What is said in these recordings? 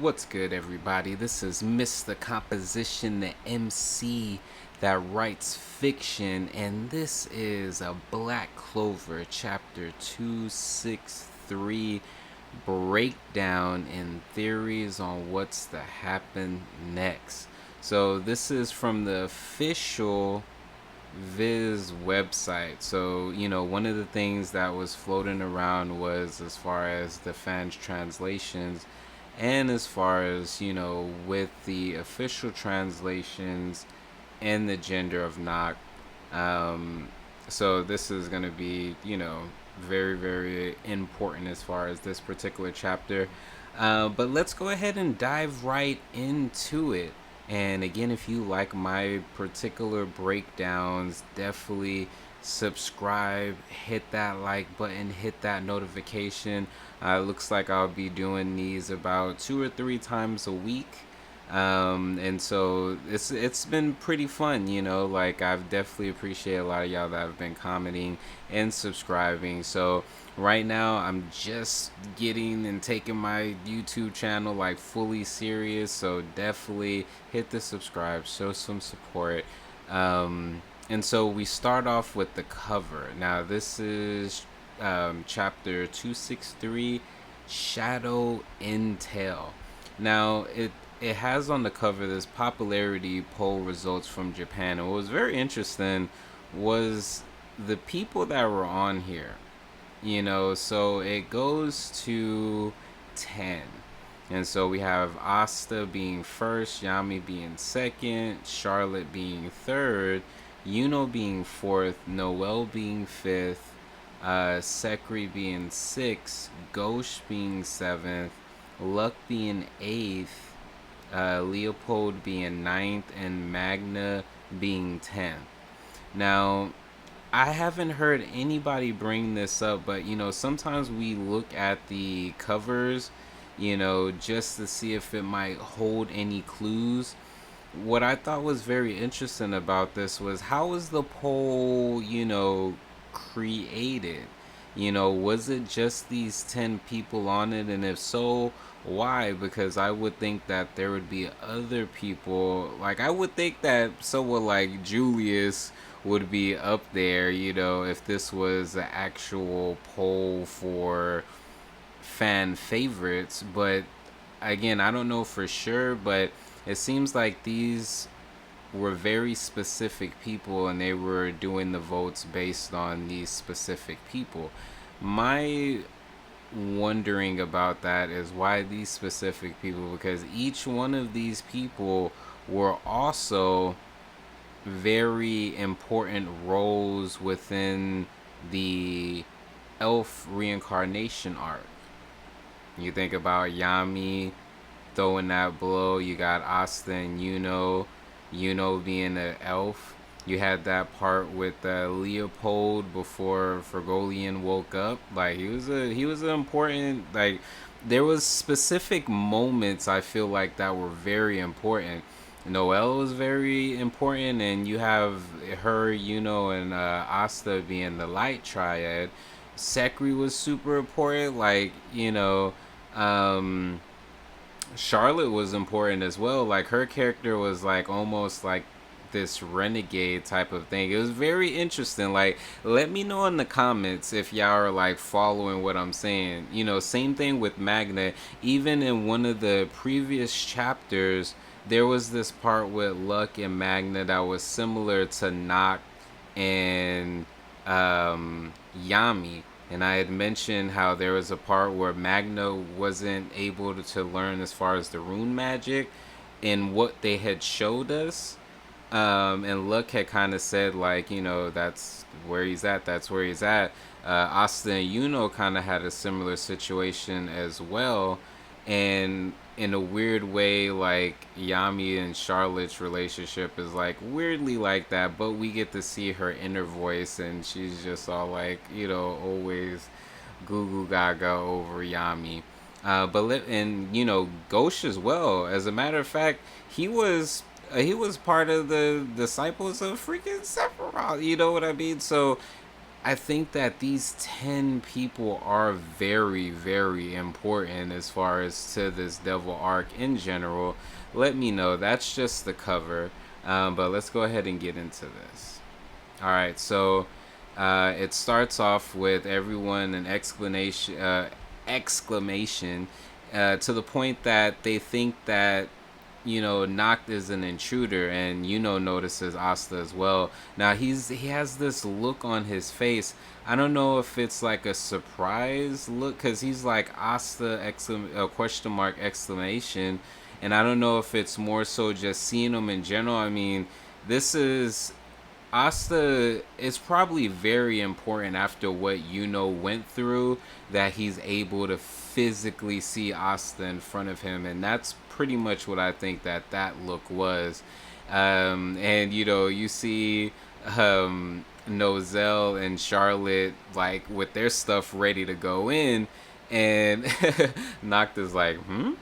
What's good, everybody? This is Mr. Composition, the MC that writes fiction, and this is a Black Clover chapter 263 breakdown and theories on what's to happen next. So, this is from the official Viz website. So, one of the things that was floating around was as far as the fans' translations, and as far as, with the official translations and the gender of Nacht. So, this is going to be, very, very important as far as this particular chapter. But let's go ahead and dive right into it. And again, if you like my particular breakdowns, definitely subscribe, hit that like button, hit that notification. Looks like I'll be doing these about 2 or 3 times a week. And so it's been pretty fun, like I've definitely appreciate a lot of y'all that have been commenting and subscribing. So right now I'm just getting and taking my YouTube channel like fully serious, so definitely hit the subscribe, show some support. And so we start off with the cover. Now this is chapter 263, Shadow Intel. Now it has on the cover this popularity poll results from Japan. And what was very interesting was the people that were on here. So it goes to 10. And so we have Asta being first, Yami being second, Charlotte being third, Yuno being fourth, Noelle being fifth, Sekri being sixth, Ghosh being seventh, Luck being eighth, Leopold being ninth, and Magna being 10th. Now, I haven't heard anybody bring this up, but sometimes we look at the covers, just to see if it might hold any clues. What I thought was very interesting about this was how was the poll, created? Was it just these 10 people on it? And if so, why? Because I would think that there would be other people. Like, I would think that someone like Julius would be up there, if this was an actual poll for fan favorites. But again, I don't know for sure, but it seems like these were very specific people and they were doing the votes based on these specific people. My wondering about that is why these specific people, because each one of these people were also very important roles within the elf reincarnation arc. You think about Yami throwing that blow, you got Asta and Yuno being an elf. You had that part with Leopold before Fergolian woke up. Like he was an important, like there was specific moments I feel like that were very important. Noelle was very important, and you have her, and Asta being the light triad. Sekri was super important, like Charlotte was important as well. Like her character was like almost like this renegade type of thing. It was very interesting. Like, let me know in the comments if y'all are like following what I'm saying. Same thing with Magna. Even in one of the previous chapters, there was this part with Luck and Magna that was similar to Nacht and Yami. And I had mentioned how there was a part where Magna wasn't able to learn as far as the rune magic and what they had showed us. And Luck had kind of said, like, that's where he's at, that's where he's at. Asta and Yuno kind of had a similar situation as well. And in a weird way, like, Yami and Charlotte's relationship is, like, weirdly like that. But we get to see her inner voice, and she's just all, like, always goo goo gaga over Yami. Ghosh as well. As a matter of fact, he was part of the disciples of freaking Sephiroth. You know what I mean? So I think that these 10 people are very, very important as far as to this devil arc in general. Let me know. That's just the cover. But let's go ahead and get into this. All right, so it starts off with everyone an exclamation to the point that they think that Nacht is an intruder, and notices Asta as well. Now he has this look on his face. I don't know if it's like a surprise look because he's like Asta question mark exclamation, and I don't know if it's more so just seeing him in general. I mean, this is Asta is probably very important after what went through that he's able to physically see Asta in front of him, and that's pretty much what I think that look was. And you see Nozel and Charlotte like with their stuff ready to go in, and Nacht is like, hmm.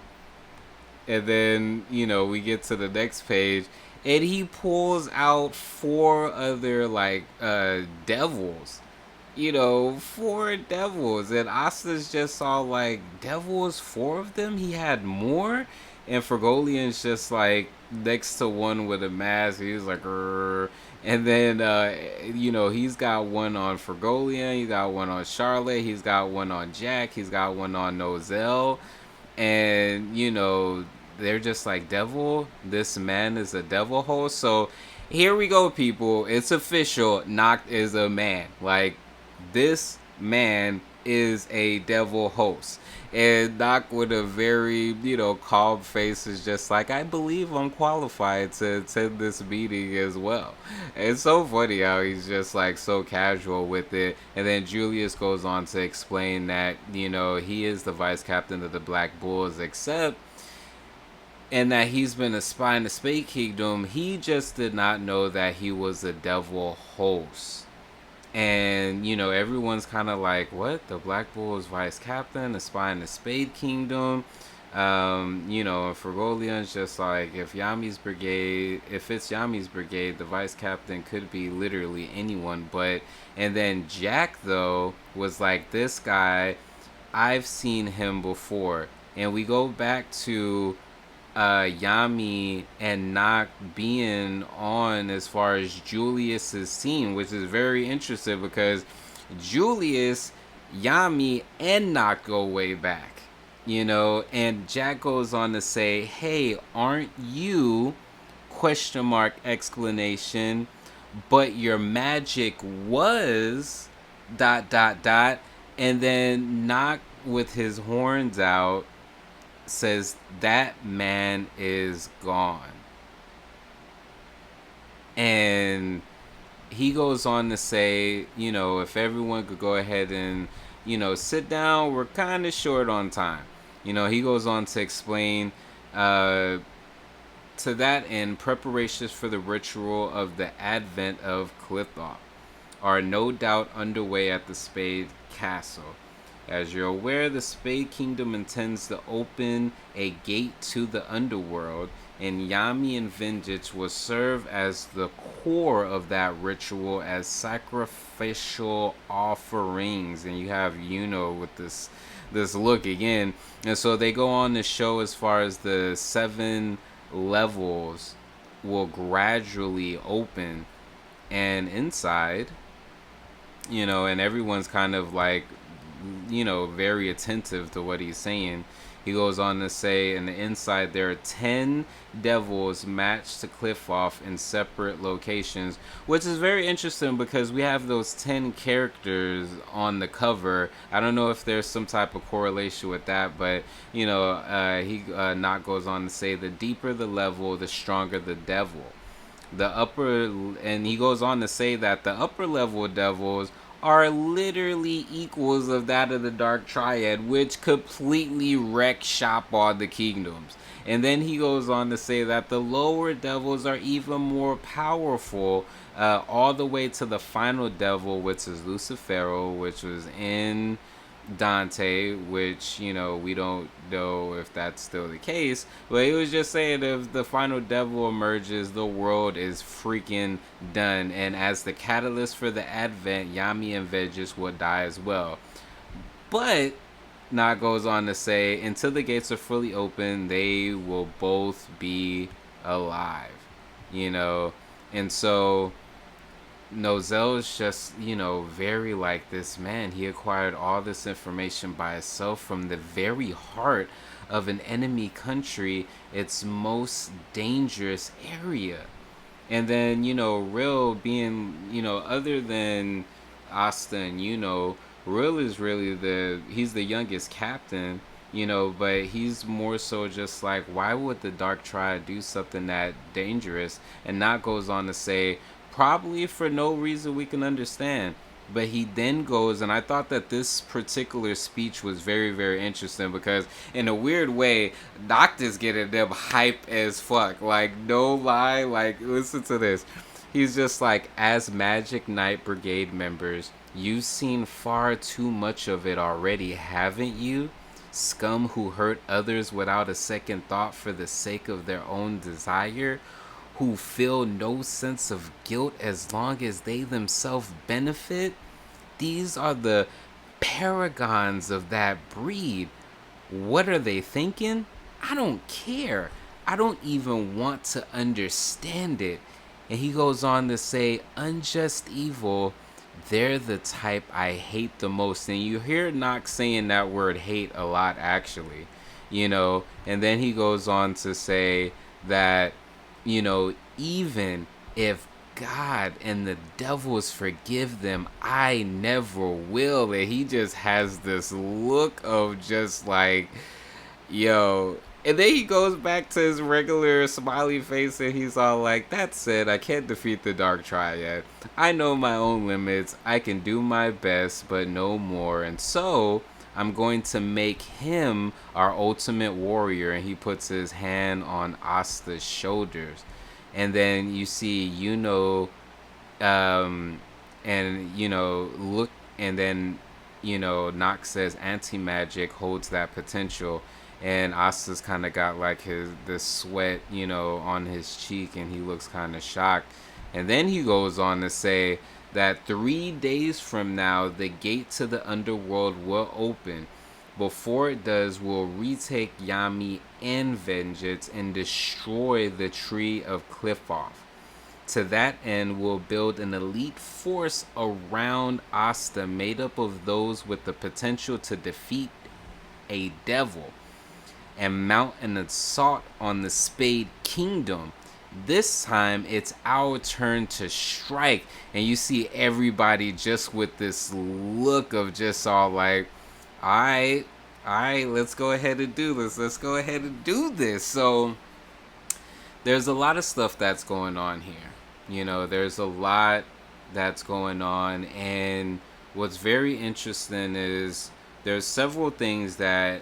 And then we get to the next page, and he pulls out four other like devils, four devils, and Asta's just all like, devils, four of them? He had more? And Fergolian's just like next to one with a mask. He's like, "Rrr." And then he's got one on Fergolian, he got one on Charlotte, he's got one on Jack, he's got one on Nozel, and they're just like, devil, this man is a devil host. So here we go, people, it's official. Nacht is a man. Like, this man is a devil host. And Nacht with a very calm face is just like, I believe I'm qualified to attend this meeting as well. It's so funny how he's just like so casual with it. And then Julius goes on to explain that he is the vice captain of the Black Bulls, except and that he's been a spy in the Spade Kingdom. He just did not know that he was a devil host. And, everyone's kind of like, what? The Black Bull is vice captain, a spy in the Spade Kingdom. And Fergolian's just like, if it's Yami's brigade, the vice captain could be literally anyone. But, and then Jack, though, was like, this guy, I've seen him before. And we go back to Yami and Nacht being on as far as Julius's team, which is very interesting because Julius, Yami, and Nacht go way back, and Jack goes on to say, hey, aren't you question mark explanation, but your magic was ... and then Nacht with his horns out says that man is gone. And he goes on to say, if everyone could go ahead and sit down, we're kind of short on time. He goes on to explain to that end, preparations for the ritual of the advent of Clithop are no doubt underway at the Spade Castle. As you're aware, the Spade Kingdom intends to open a gate to the underworld, and Yami and Vengeance will serve as the core of that ritual as sacrificial offerings. And you have with this look again. And so they go on to show as far as the 7 levels will gradually open, and inside, and everyone's kind of like very attentive to what he's saying. He goes on to say, in the inside, there are 10 devils matched to Cliffoff in separate locations, which is very interesting because we have those 10 characters on the cover. I don't know if there's some type of correlation with that, but, Nacht goes on to say, the deeper the level, the stronger the devil. And he goes on to say that the upper level devils are literally equals of that of the Dark Triad, which completely wreck shop on the kingdoms. And then he goes on to say that the lower devils are even more powerful, all the way to the final devil, which is Lucifero, which was in Dante, which, we don't know if that's still the case, but he was just saying if the final devil emerges, the world is freaking done. And as the catalyst for the advent, Yami and Vegas will die as well. But Nacht goes on to say, until the gates are fully open, they will both be alive. You know, and so Nozel's just, very like this man. He acquired all this information by himself from the very heart of an enemy country, its most dangerous area. And then, Real being, other than Asta and, Real is really he's the youngest captain, but he's more so just like, why would the Dark Triad do something that dangerous? And Nacht goes on to say, probably for no reason we can understand. But he then goes, and I thought that this particular speech was very, very interesting because, in a weird way, Doctor's getting them hype as fuck. Like, no lie. Like, listen to this. He's just like, as Magic Knight Brigade members, you've seen far too much of it already, haven't you? Scum who hurt others without a second thought for the sake of their own desire, who feel no sense of guilt as long as they themselves benefit. These are the paragons of that breed. What are they thinking? I don't care. I don't even want to understand it. And he goes on to say, unjust evil, they're the type I hate the most. And you hear Nacht saying that word hate a lot, actually. And then he goes on to say that, even if God and the devils forgive them, I never will. And he just has this look of just like, yo. And then he goes back to his regular smiley face and he's all like, that said, I can't defeat the Dark Triad. I know my own limits. I can do my best, but no more. And so I'm going to make him our ultimate warrior. And he puts his hand on Asta's shoulders. And then you see, and, look, and then, Nacht says anti-magic holds that potential. And Asta's kind of got like this sweat, on his cheek, and he looks kind of shocked. And then he goes on to say that 3 days from now, the gate to the underworld will open. Before it does, we'll retake Yami and Vengeance and destroy the Tree of Cliffoff. To that end, we'll build an elite force around Asta made up of those with the potential to defeat a devil and mount an assault on the Spade Kingdom. This time, it's our turn to strike. And you see everybody just with this look of just all like, all right, let's go ahead and do this. Let's go ahead and do this. So there's a lot of stuff that's going on here. There's a lot that's going on. And what's very interesting is there's several things that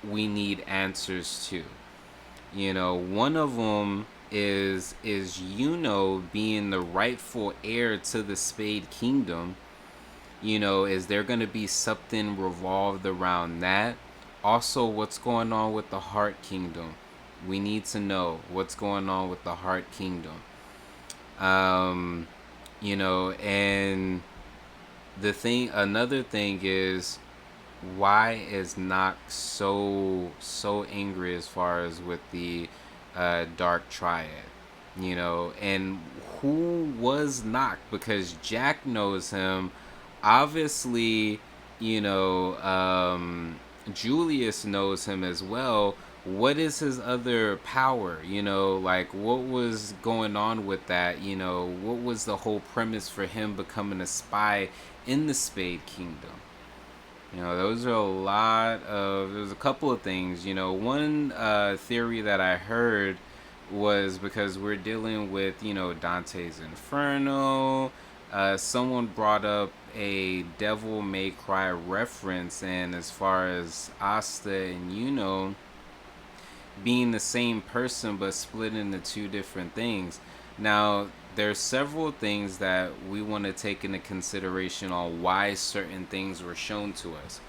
we need answers to. One of them is being the rightful heir to the Spade Kingdom. Is there going to be something revolved around that? Also, what's going on with the Heart Kingdom? We need to know what's going on with the Heart Kingdom. And another thing is, why is Nacht so angry as far as with the Dark Triad? And who was Nacht? Because Jack knows him. Obviously, Julius knows him as well. What is his other power? Like, what was going on with that? What was the whole premise for him becoming a spy in the Spade Kingdom? There's a couple of things. One theory that I heard was because we're dealing with, Dante's Inferno. Someone brought up a Devil May Cry reference, and as far as Asta and being the same person but split into two different things. Now, there's several things that we want to take into consideration on why certain things were shown to us.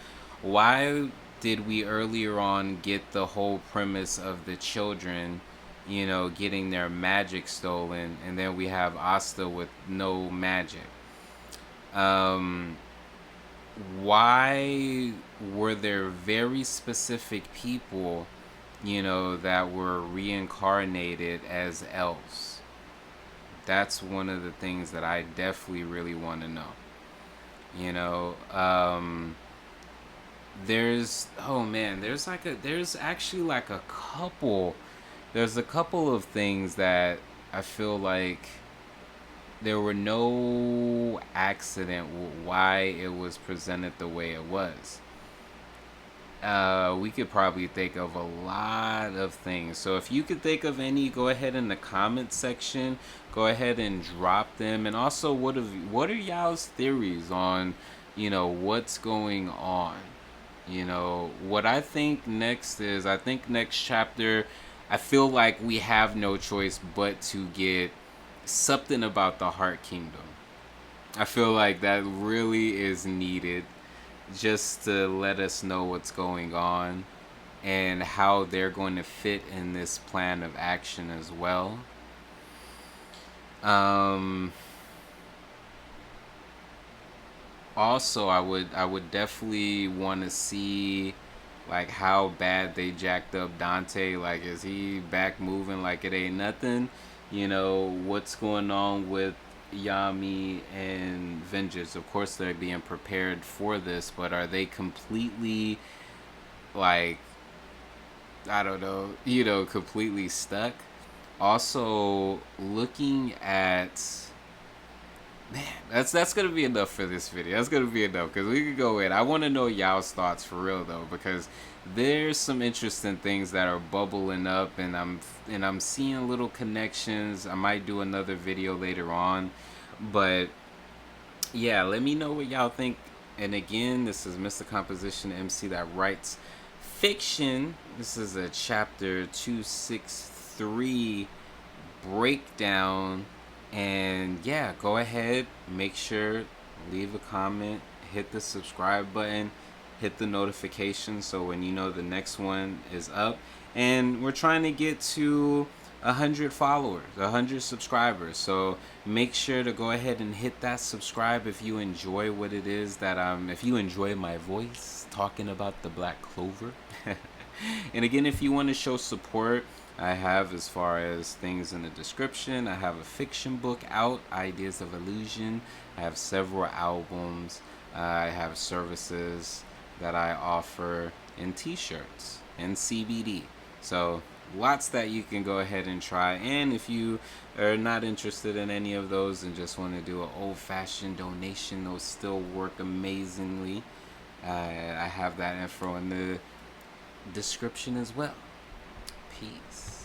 Why did we earlier on get the whole premise of the children, getting their magic stolen, and then we have Asta with no magic? Um, why were there very specific people, that were reincarnated as elves? That's one of the things that I definitely really want to know. You know, there's oh man, there's actually like a couple. There's a couple of things that I feel like there were no accident why it was presented the way it was. We could probably think of a lot of things. So if you could think of any, go ahead in the comment section. Go ahead and drop them. And also, what are y'all's theories on, what's going on? What I think next is, I think next chapter, I feel like we have no choice but to get something about the Heart Kingdom. I feel like that really is needed just to let us know what's going on and how they're going to fit in this plan of action as well. Um, Also, I would definitely want to see like how bad they jacked up Dante. Like, is he back moving like it ain't nothing? What's going on with Yami and Vengeance? Of course, they're being prepared for this, but are they completely like, I don't know, completely stuck? Also, looking at, man, that's gonna be enough for this video. That's gonna be enough because we could go in. I want to know y'all's thoughts for real though, because there's some interesting things that are bubbling up, and I'm seeing little connections. I might do another video later on, but yeah, let me know what y'all think. And again, this is Mr. Composition MC that writes fiction. This is a chapter 263 breakdown. And yeah, go ahead, make sure, leave a comment, hit the subscribe button, hit the notification so when you know the next one is up. And we're trying to get to 100 followers, 100 subscribers. So make sure to go ahead and hit that subscribe if you enjoy what it is that if you enjoy my voice talking about the Black Clover. And again, if you want to show support, I have, as far as things in the description, I have a fiction book out, Ideas of Illusion. I have several albums. I have services that I offer in t-shirts and CBD. So lots that you can go ahead and try. And if you are not interested in any of those and just want to do an old-fashioned donation, those still work amazingly. I have that info in the description as well. Peace.